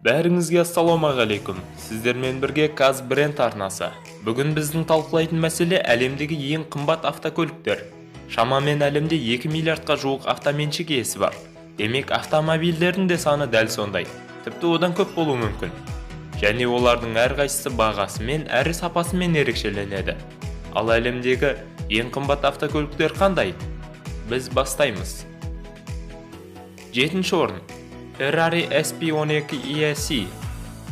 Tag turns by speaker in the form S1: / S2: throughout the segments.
S1: Бәріңізге ассалаумағалейкум. Сіздермен бірге Каз бренд арнасы. Бүгін біздің талқылайтын мәселе әлемдегі ең қымбат автокөліктер. Шамамен әлемде 2 миллиардқа жуық автоменшік иесі бар. Демек, автомобильдердің де саны дәл сондай. Тіпті одан көп болуы мүмкін. Және олардың әрқайсысы бағасымен әрі сапасымен ерекшеленеді. Ал әлемдегі ең қымбат автокөліктер қандай? Біз бастаймыз. 7-ші орын. Ferrari SP12 ESC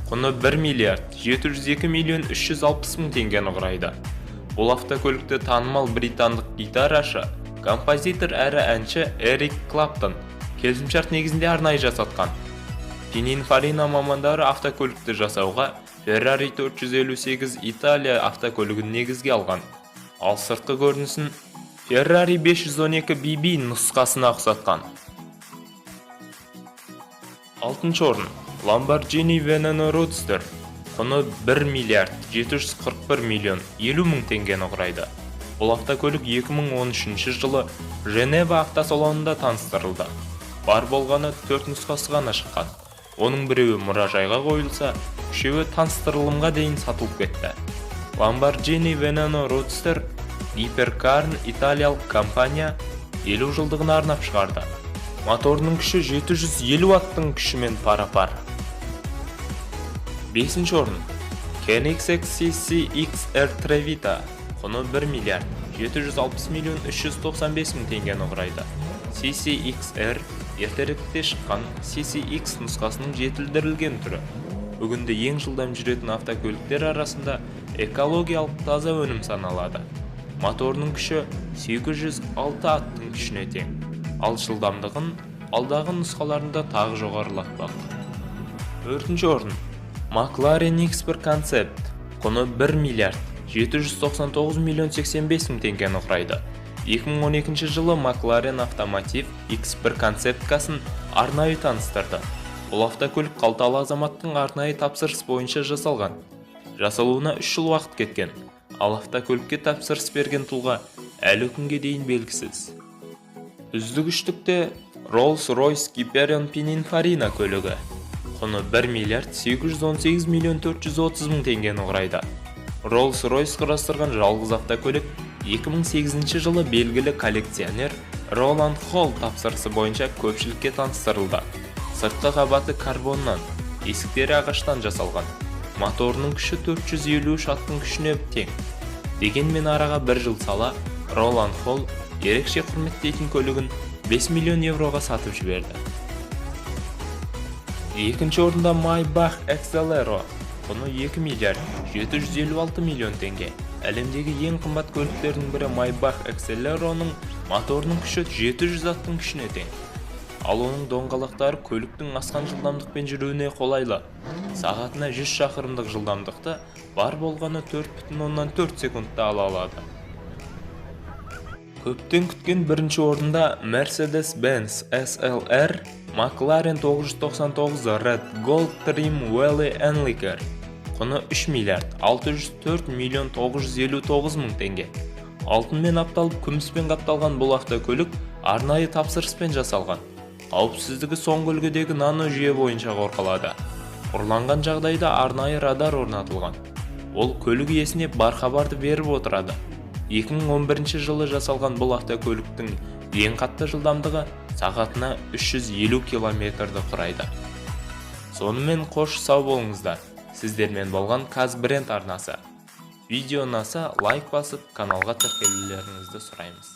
S1: құны 1 миллиард 702 миллион 360 мың теңгені құрайды. Бұл автокөлікті танымал британдық гитарашы, композитор әрі әнші Эрик Клаптон келісімшарт негізінде арнайы жасатқан. Pininfarina мамандары автокөлікті жасауға Ferrari 458 Италия автокөлігін негізге алған. Ал сыртқы көрінісін Ferrari 512 BB нұсқасына ұқсатқан. 6-ші орын. Lamborghini Veneno Roadster құны 1 миллиард 741 миллион 50 мың теңгені құрайды. Бұл автокөлік 2013 жылы Женева автосалонында таныстырылды. Бар болғаны 4 нұсқасы ғана шыққан. Оның біреуі мұражайға қойылса, үшеуі таныстырылымға дейін сатылып кетті. Lamborghini Veneno Roadster Hypercar'ын италиялық компания 50 жылдығына арнап шығарды. Моторының күші 750 аттың күшімен пара-пар. 5-ші орын. Koenigsegg CC-X-R Trevita құны 1 миллиард 760 миллион 395 мың теңгені құрайды. CC-X-R ертеректе шыққан CC-X нұсқасының жетілдірілген түрі. Бүгінде ең жылдам жүретін автокөліктер арасында экологиялық таза өнім саналады. Моторының күші 806 аттың күшіне тең. Ал жылдамдығын алдағы нұсқаларында тағы жоғарылатпақ. 4-ші орын. McLaren X1 Concept құны 1 миллиард 799 миллион 85 мың теңгені құрайды. 2012 жылы McLaren автомотив X1 концепткасын арнайы таныстырды. Бұл автокөлік қалталы азаматтың арнайы тапсырыс бойынша жасалған. Жасалуына 3 жыл уақыт кеткен. Ал автокөлікке тапсырыс берген тұлға әлі күнге дейін белгісіз. Үздік үштікте Rolls-Royce Hyperion Pininfarina көлігі құны 1 миллиард 818 миллион 430 мың теңгені құрайды. Rolls-Royce құрастырған жалғыз автокөлік 2008 жылы белгілі коллекционер Роланд Холл тапсырысы бойынша көпшілікке таныстырылды. Сыртқы қабаты карбоннан, есіктері ағаштан жасалған. Моторының күші 453 аттың күшіне тең. Дегенмен араға 1 жыл сала, Роланд Холл ерекше құрметтейтін көлігін 5 миллион евроға сатып жіберді. 2-ші орында Maybach Exelero құны 2 миллиард 756 миллион теңге. Әлемдегі ең қымбат көліктердің бірі Maybach Exeleroның моторының күші 700 аттың күшіне тең. Ал оның доңғалақтары көліктің асқан жылдамдықпен жүруіне қолайлы. Сағатына 100 шақырымдық жылдамдықты бар болғаны 4,4 секундта ала алады. Көптен күткен 1-ші орында Mercedes-Benz SLR McLaren 999 Red Gold Trim Valley Enliker құны 3 миллиард 604 миллион 959 мың теңге. Алтынмен апталып, күміспен қапталған бұл автокөлік арнайы тапсырыспен жасалған. Қауіпсіздігі соңғы үлгідегі нано жүйе бойынша қорғалады. Ұрланған жағдайда арнайы радар орнатылған. Ол көлік иесіне бар хабарды беріп отырады. 2011 жылы жасалған бұл автокөліктің ең қатты жылдамдығы сағатына 350 км-ді құрайды. Сонымен қош сау болыңыздар. Сіздермен болған Каз бренд арнасы. Видео ұнаса лайк басып, каналға тіркелулеріңізді сұраймыз.